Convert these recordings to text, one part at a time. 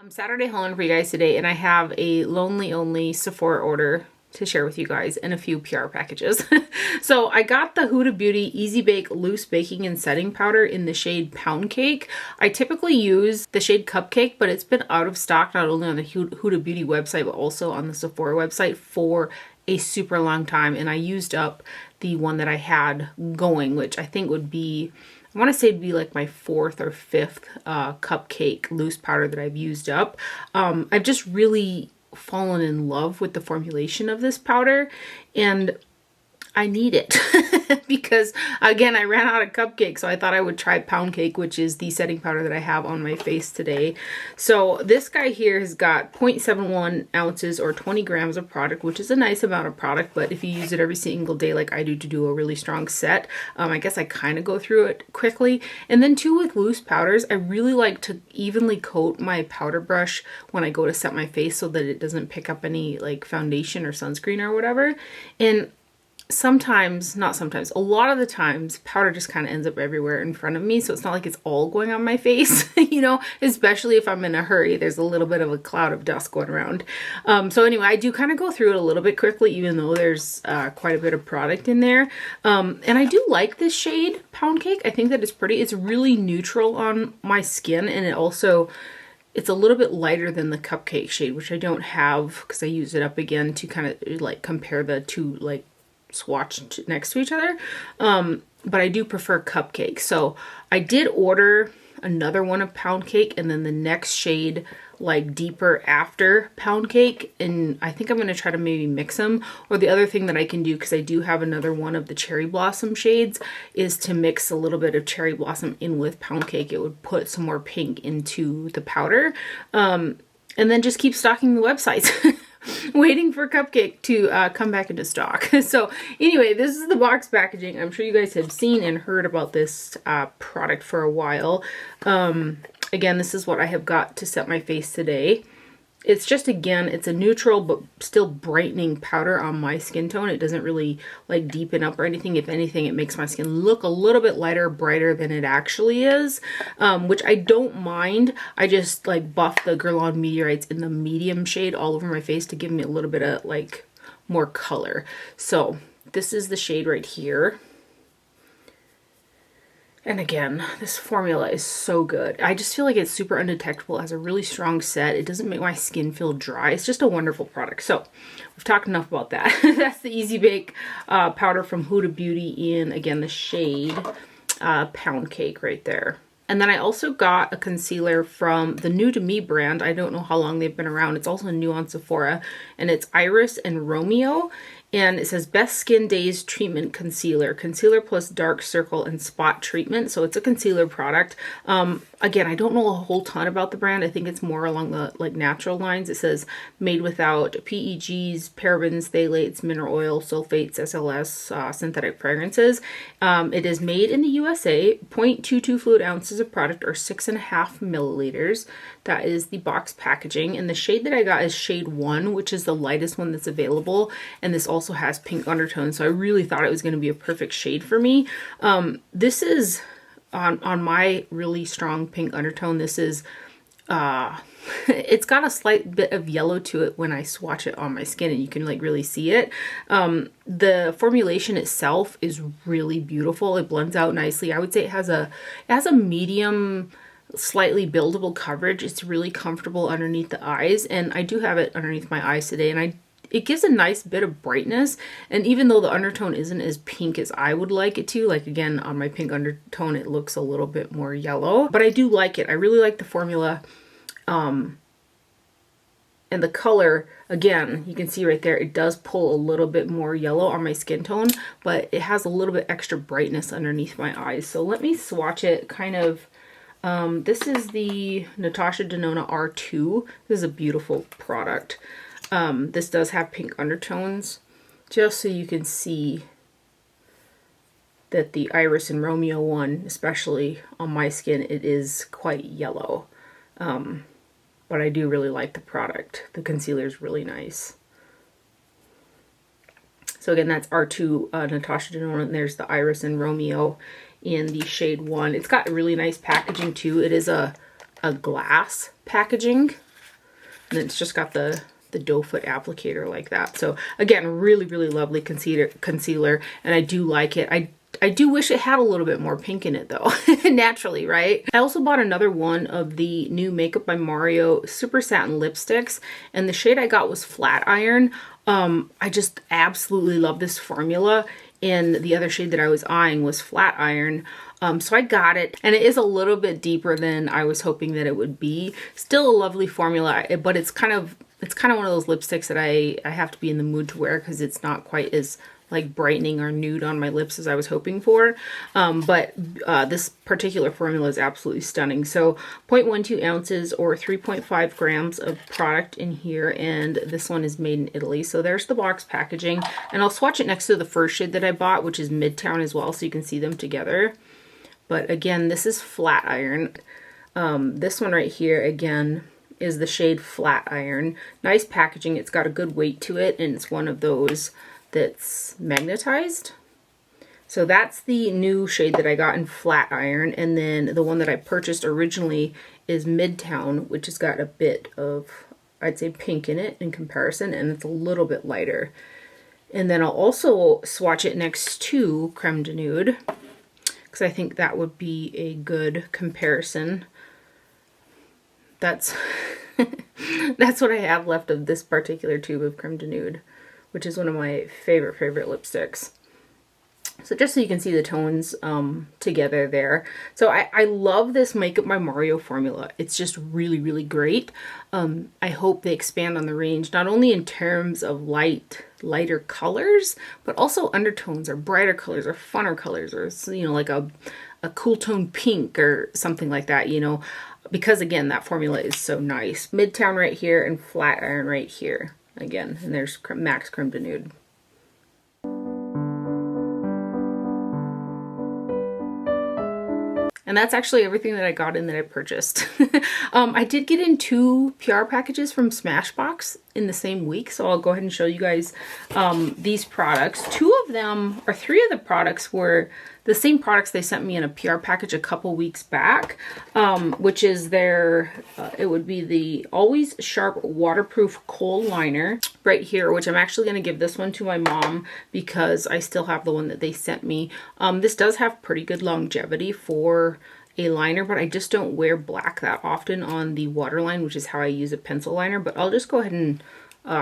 I'm Saturday hauling for you guys today, and I have a Lonely Only Sephora order to share with you guys and a few PR packages. So I got the Huda Beauty Easy Bake Loose Baking and Setting Powder in the shade Pound Cake. I typically use the shade Cupcake, but it's been out of stock not only on the Huda Beauty website, but also on the Sephora website for a super long time. And I used up the one that I had going, which I think would be, I want to say it'd be like my fourth or fifth cupcake loose powder that I've used up. I've just really fallen in love with the formulation of this powder, and I need it because, again, I ran out of cupcake, so I thought I would try Pound Cake, which is the setting powder that I have on my face today. So this guy here has got 0.71 ounces or 20 grams of product, which is a nice amount of product, but if you use it every single day like I do to do a really strong set, I guess I kind of go through it quickly. And then too, with loose powders, I really like to evenly coat my powder brush when I go to set my face so that it doesn't pick up any like foundation or sunscreen or whatever. And sometimes, not sometimes, a lot of the times, powder just kind of ends up everywhere in front of me, so it's not like it's all going on my face, you know, especially if I'm in a hurry. There's a little bit of a cloud of dust going around. So anyway, I do kind of go through it a little bit quickly, even though there's quite a bit of product in there. And I do like this shade, Pound Cake. I think that it's pretty. It's really neutral on my skin, and it's a little bit lighter than the Cupcake shade, which I don't have because I use it up again to kind of like compare the two like swatched next to each other, but I do prefer Cupcake. So I did order another one of Pound Cake and then the next shade like deeper after Pound Cake, and I think I'm going to try to maybe mix them. Or the other thing that I can do, because I do have another one of the Cherry Blossom shades, is to mix a little bit of Cherry Blossom in with Pound Cake. It would put some more pink into the powder, and then just keep stocking the websites. Waiting for Cupcake to come back into stock. So anyway, this is the box packaging. I'm sure you guys have seen and heard about this product for a while. Again, this is what I have got to set my face today. It's just, again, it's a neutral but still brightening powder on my skin tone. It doesn't really like deepen up or anything. If anything, it makes my skin look a little bit lighter, brighter than it actually is, which I don't mind. I just like buff the Guerlain Meteorites in the medium shade all over my face to give me a little bit of like more color. So this is the shade right here. And again, this formula is so good. I just feel like it's super undetectable. It has a really strong set. It doesn't make my skin feel dry. It's just a wonderful product. So we've talked enough about that. That's the Easy Bake powder from Huda Beauty in, again, the shade Pound Cake right there. And then I also got a concealer from the New to Me brand. I don't know how long they've been around. It's also new on Sephora. And it's Iris and Romeo. And it says Best Skin Days Treatment Concealer. Concealer plus dark circle and spot treatment. So it's a concealer product. Again, I don't know a whole ton about the brand. I think it's more along the like natural lines. It says made without PEGs, parabens, phthalates, mineral oil, sulfates, SLS, synthetic fragrances. It is made in the USA. 0.22 fluid ounces of product or 6.5 milliliters. That is the box packaging. And the shade that I got is shade 1, which is the lightest one that's available. And this also has pink undertones. So I really thought it was going to be a perfect shade for me. This is on my really strong pink undertone. This is, it's got a slight bit of yellow to it when I swatch it on my skin, and you can like really see it. The formulation itself is really beautiful. It blends out nicely. I would say it has a medium, slightly buildable coverage. It's really comfortable underneath the eyes, and I do have it underneath my eyes today, and it gives a nice bit of brightness. And even though the undertone isn't as pink as I would like it to, like again, on my pink undertone, it looks a little bit more yellow, but I do like it. I really like the formula. And the color, again, you can see right there, it does pull a little bit more yellow on my skin tone, but it has a little bit extra brightness underneath my eyes. So let me swatch it kind of. This is the Natasha Denona R2. This is a beautiful product. This does have pink undertones, just so you can see that the Iris and Romeo one, especially on my skin, it is quite yellow. But I do really like the product. The concealer is really nice. So again, that's R2 Natasha Denona, and there's the Iris and Romeo in the shade 1. It's got really nice packaging too. It is a glass packaging. And then it's just got the doe foot applicator like that. So again, really, really lovely concealer, and I do like it. I do wish it had a little bit more pink in it though, naturally, right? I also bought another one of the new Makeup by Mario Super Satin lipsticks, and the shade I got was Flat Iron. I just absolutely love this formula, and the other shade that I was eyeing was Flat Iron. So I got it, and it is a little bit deeper than I was hoping that it would be. Still a lovely formula, but it's kind of one of those lipsticks that I have to be in the mood to wear because it's not quite as like brightening or nude on my lips as I was hoping for. But this particular formula is absolutely stunning. So 0.12 ounces or 3.5 grams of product in here, and this one is made in Italy. So there's the box packaging, and I'll swatch it next to the first shade that I bought, which is Midtown as well, so you can see them together. But again, this is Flat Iron. This one right here, again, is the shade Flat Iron. Nice packaging. It's got a good weight to it, and it's one of those that's magnetized. So that's the new shade that I got in Flat Iron. And then the one that I purchased originally is Midtown, which has got a bit of, I'd say, pink in it in comparison, and it's a little bit lighter. And then I'll also swatch it next to Creme de Nude, because I think that would be a good comparison. That's that's what I have left of this particular tube of Creme de Nude, which is one of my favorite lipsticks. So just so you can see the tones together there. So I love this Makeup by Mario formula. It's just really, really great. I hope they expand on the range, not only in terms of lighter colors, but also undertones or brighter colors or funner colors, or, you know, like a cool tone pink or something like that, you know, because again, that formula is so nice. Midtown right here and Flat Iron right here. Again, and there's Max Creme de Nude. And that's actually everything that I got in that I purchased. I did get in 2 PR packages from Smashbox in the same week, so I'll go ahead and show you guys these products. 2 of them, or 3 of the products, were the same products they sent me in a PR package a couple weeks back, which is their, it would be the Always Sharp Waterproof Kohl Liner right here, which I'm actually going to give this one to my mom because I still have the one that they sent me. This does have pretty good longevity for a liner, but I just don't wear black that often on the waterline, which is how I use a pencil liner. But I'll just go ahead and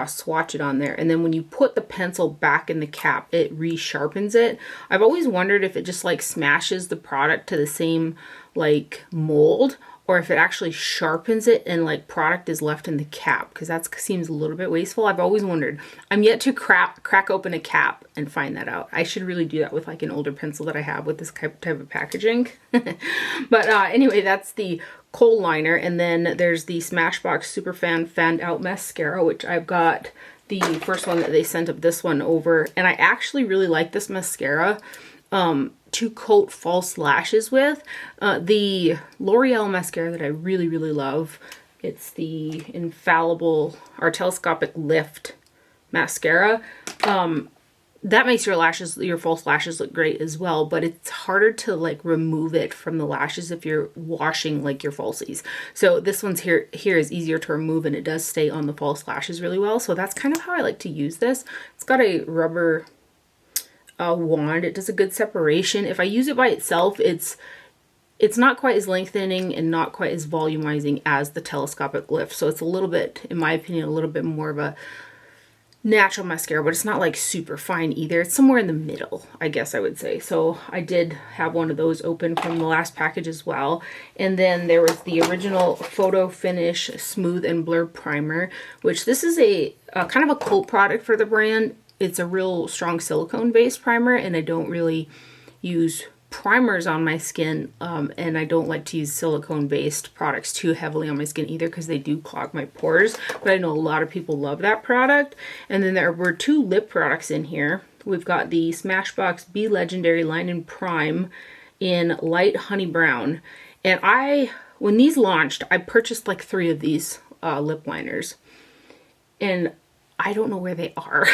swatch it on there, and then when you put the pencil back in the cap, it re-sharpens it. I've always wondered if it just like smashes the product to the same like mold, or if it actually sharpens it and like product is left in the cap, because that seems a little bit wasteful. I've always wondered. I'm yet to crack open a cap and find that out. I should really do that with like an older pencil that I have with this type of packaging. But anyway, that's the Kohl Liner. And then there's the Smashbox Superfan Fanned Out Mascara, which I've got the first one that they sent of this one over. And I actually really like this mascara to coat false lashes with. The L'Oreal mascara that I really, really love, it's the Infallible or Telescopic Lift mascara. That makes your false lashes look great as well, but it's harder to like remove it from the lashes if you're washing like your falsies. So this one's here is easier to remove, and it does stay on the false lashes really well. So that's kind of how I like to use this. It's got a rubber wand. It does a good separation. If I use it by itself, it's not quite as lengthening and not quite as volumizing as the Telescopic Lift. So it's a little bit, in my opinion, a little bit more of a natural mascara, but it's not like super fine either. It's somewhere in the middle, I guess I would say. So I did have one of those open from the last package as well. And then there was the original Photo Finish Smooth and Blur Primer, which this is a kind of a cult product for the brand. It's a real strong silicone based primer, and I don't really use primers on my skin, and I don't like to use silicone based products too heavily on my skin either, because they do clog my pores. But I know a lot of people love that product. And then there were 2 lip products in here. We've got the Smashbox Be Legendary Line and Prime in light honey brown, and when these launched, I purchased like 3 of these lip liners, and I don't know where they are.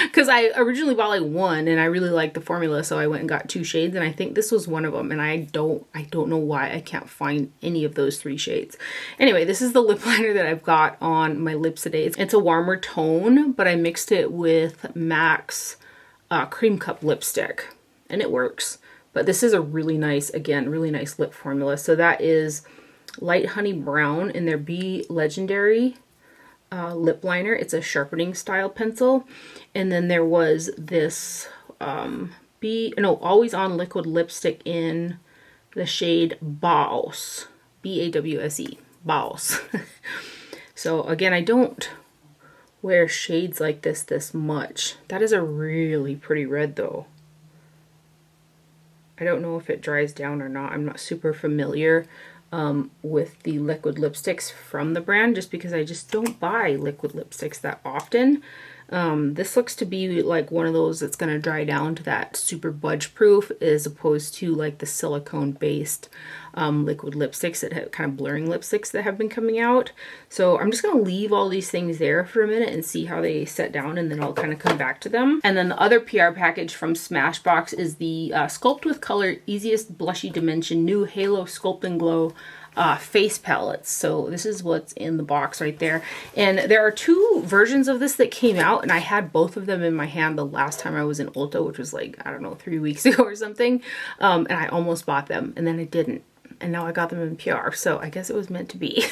Because I originally bought like one and I really liked the formula, so I went and got 2 shades, and I think this was one of them, and I don't know why I can't find any of those 3 shades. Anyway, this is the lip liner that I've got on my lips today. It's a warmer tone, but I mixed it with MAC's Cream Cup lipstick, and it works. But this is a really nice, again, really nice lip formula. So that is Light Honey Brown in their Be Legendary lip liner. It's a sharpening style pencil. And then there was this Always On liquid lipstick in the shade Bawse, B-A-W-S-E, Bawse. So again, I don't wear shades like this much. That is a really pretty red though. I don't know if it dries down or not. I'm not super familiar with the liquid lipsticks from the brand, just because I just don't buy liquid lipsticks that often. This looks to be like one of those that's going to dry down to that super budge proof, as opposed to like the silicone based liquid lipsticks that have kind of blurring lipsticks that have been coming out. So I'm just going to leave all these things there for a minute and see how they set down, and then I'll kind of come back to them. And then the other PR package from Smashbox is the Sculpt with Color Easiest Blushy Dimension New Halo Sculpt and Glow face palettes. So this is what's in the box right there. And there are 2 versions of this that came out, and I had both of them in my hand the last time I was in Ulta, which was like, I don't know, 3 weeks ago or something. And I almost bought them, and then I didn't. And now I got them in PR, so I guess it was meant to be.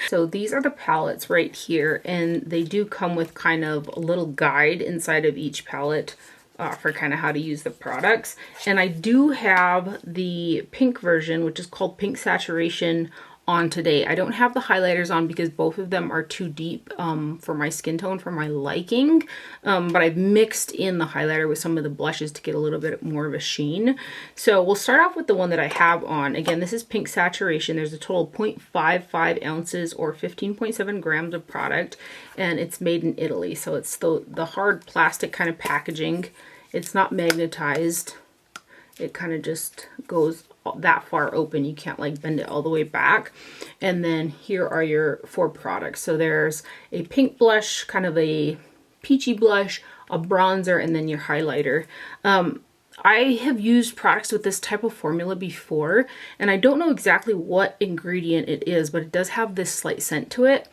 So these are the palettes right here, and they do come with kind of a little guide inside of each palette for kind of how to use the products. And I do have the pink version, which is called Pink Saturation, on today. I don't have the highlighters on because both of them are too deep for my skin tone, for my liking. But I've mixed in the highlighter with some of the blushes to get a little bit more of a sheen. So we'll start off with the one that I have on. Again, this is Pink Saturation. There's a total of 0.55 ounces or 15.7 grams of product, and it's made in Italy. So it's the hard plastic kind of packaging. It's not magnetized. It kind of just goes that far open. You can't like bend it all the way back. And then here are your 4 products. So there's a pink blush, kind of a peachy blush, a bronzer, and then your highlighter. I have used products with this type of formula before, and I don't know exactly what ingredient it is, but it does have this slight scent to it.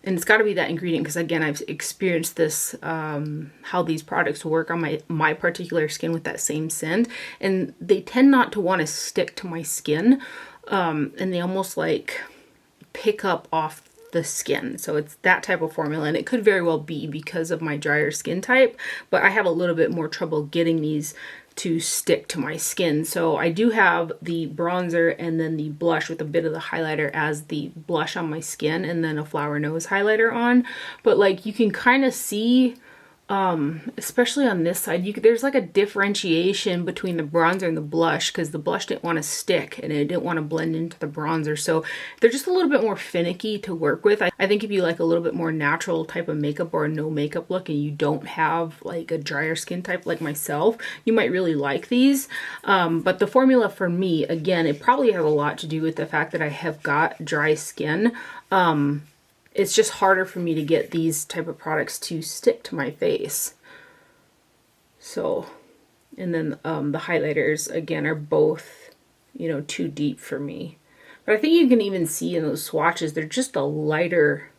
And it's got to be that ingredient, because again, I've experienced this, how these products work on my particular skin with that same scent. And they tend not to want to stick to my skin. And they almost like pick up off the skin. So it's that type of formula. And it could very well be because of my drier skin type. But I have a little bit more trouble getting these to stick to my skin. So I do have the bronzer and then the blush with a bit of the highlighter as the blush on my skin, and then a flower nose highlighter on. But like you can kind of see, especially on this side, there's like a differentiation between the bronzer and the blush, because the blush didn't want to stick and it didn't want to blend into the bronzer. So they're just a little bit more finicky to work with. I think if you like a little bit more natural type of makeup or a no makeup look, and you don't have like a drier skin type like myself, you might really like these. But the formula for me, again, it probably has a lot to do with the fact that I have got dry skin. It's just harder for me to get these type of products to stick to my face. So, and then the highlighters, again, are both, you know, too deep for me. But I think you can even see in those swatches, they're just a lighter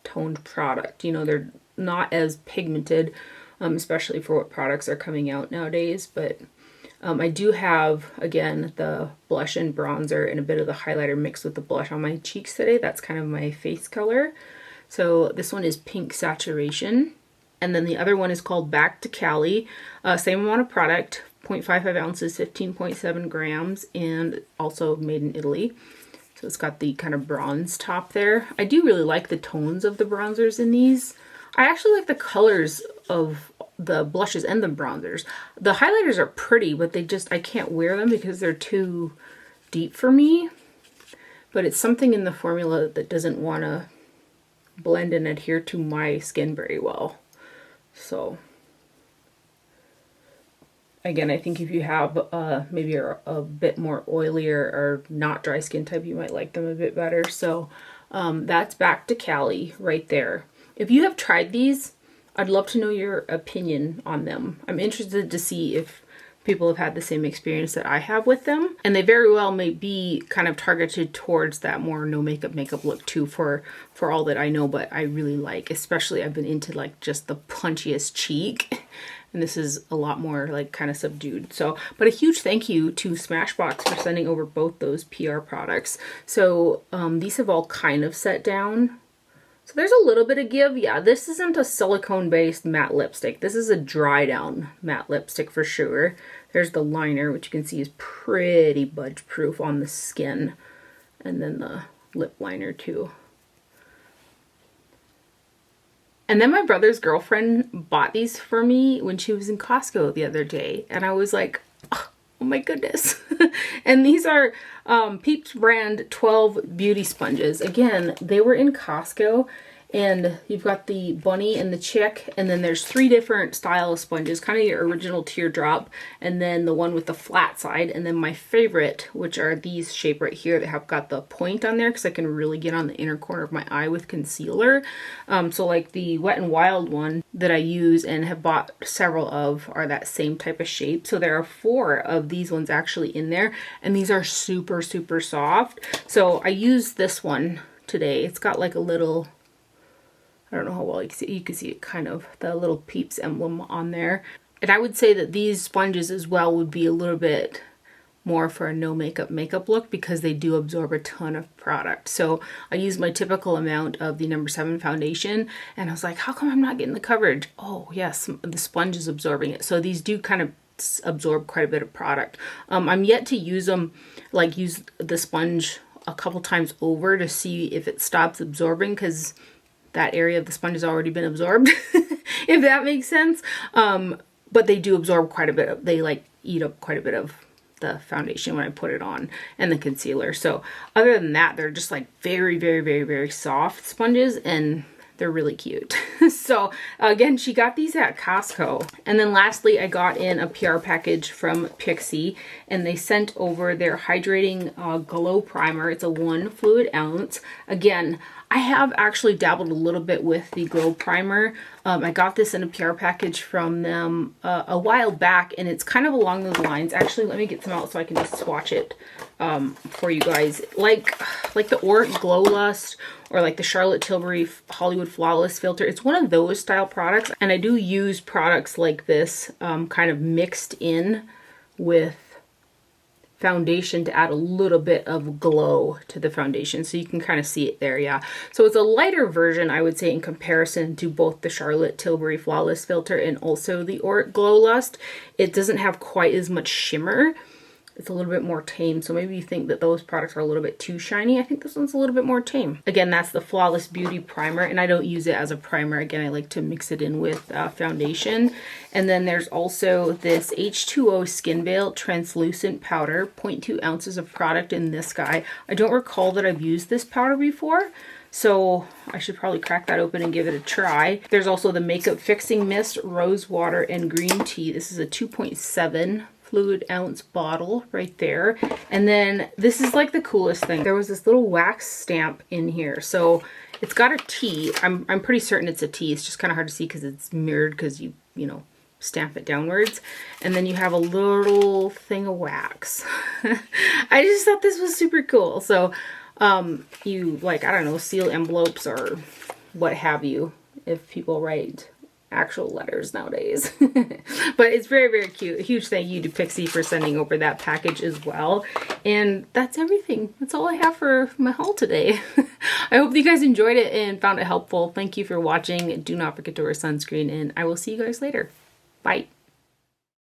toned product. You know, they're not as pigmented, especially for what products are coming out nowadays. But I do have, again, the blush and bronzer and a bit of the highlighter mixed with the blush on my cheeks today. That's kind of my face color. So this one is Pink Saturation. And then the other one is called Back to Cali. Same amount of product, 0.55 ounces, 15.7 grams, and also made in Italy. So it's got the kind of bronze top there. I do really like the tones of the bronzers in these. I actually like the colors of the blushes and the bronzers. The highlighters are pretty, but I can't wear them because they're too deep for me. But it's something in the formula that doesn't want to blend and adhere to my skin very well. So again, I think if you have maybe a bit more oilier or not dry skin type, you might like them a bit better. So that's Back to Cali right there. If you have tried these, I'd love to know your opinion on them. I'm interested to see if people have had the same experience that I have with them. And they very well may be kind of targeted towards that more no makeup look too, for all that I know, but I really like, especially I've been into like just the punchiest cheek. And this is a lot more like kind of subdued. So, but a huge thank you to Smashbox for sending over both those PR products. So these have all kind of set down. So there's a little bit of give. Yeah, this isn't a silicone-based matte lipstick. This is a dry down matte lipstick for sure. There's the liner, which you can see is pretty budge proof on the skin. And then the lip liner too. And then my brother's girlfriend bought these for me when she was in Costco the other day. And I was like, oh my goodness. And these are Peeps brand 12 beauty sponges. Again, they were in Costco, and you've got the bunny and the chick, and then there's 3 different style of sponges, kind of your original teardrop, and then the one with the flat side, and then my favorite, which are these shape right here that have got the point on there because I can really get on the inner corner of my eye with concealer. So like the Wet n Wild one that I use and have bought several of are that same type of shape. So there are 4 of these ones actually in there, and these are super, super soft. So I used this one today. It's got like a little, I don't know how well you can see it, kind of the little Peeps emblem on there. And I would say that these sponges as well would be a little bit more for a no makeup look because they do absorb a ton of product. So I used my typical amount of the No. 7 foundation, and I was like, how come I'm not getting the coverage? Oh yes, the sponge is absorbing it. So these do kind of absorb quite a bit of product. I'm yet to use them, like use the sponge a couple times over to see if it stops absorbing, because that area of the sponge has already been absorbed, if that makes sense. But they do absorb quite a bit. They like eat up quite a bit of the foundation when I put it on, and the concealer. So other than that, they're just like very, very, very, very soft sponges, and they're really cute. So again, she got these at Costco. And then lastly, I got in a PR package from Pixi, and they sent over their hydrating glow primer. It's a 1 fluid ounce. Again, I have actually dabbled a little bit with the glow primer. I got this in a PR package from them a while back, and it's kind of along those lines. Actually, let me get some out so I can just swatch it for you guys. Like the Oric Glow Lust, or like the Charlotte Tilbury Hollywood Flawless Filter. It's one of those style products, and I do use products like this kind of mixed in with foundation to add a little bit of glow to the foundation, so you can kind of see it there. Yeah, so it's a lighter version, I would say, in comparison to both the Charlotte Tilbury Flawless Filter and also the Oric Glow Lust. It doesn't have quite as much shimmer. It's a little bit more tame, so maybe you think that those products are a little bit too shiny. I think this one's a little bit more tame. Again, that's the Flawless Beauty Primer, and I don't use it as a primer. Again, I like to mix it in with foundation. And then there's also this H2O Skin Veil Translucent Powder, 0.2 ounces of product in this guy. I don't recall that I've used this powder before, so I should probably crack that open and give it a try. There's also the Makeup Fixing Mist, Rose Water, and Green Tea. This is a 2.7 fluid ounce bottle right there. And then this is like the coolest thing. There was this little wax stamp in here. So it's got a T. I'm pretty certain it's a T. It's just kind of hard to see because it's mirrored, because you know, stamp it downwards. And then you have a little thing of wax. I just thought this was super cool. So you, like, I don't know, seal envelopes or what have you, if people write actual letters nowadays. But it's very, very cute. A huge thank you to Pixi for sending over that package as well. And that's everything. That's all I have for my haul today. I hope you guys enjoyed it and found it helpful. Thank you for watching. Do not forget to wear sunscreen, and I will see you guys later. Bye.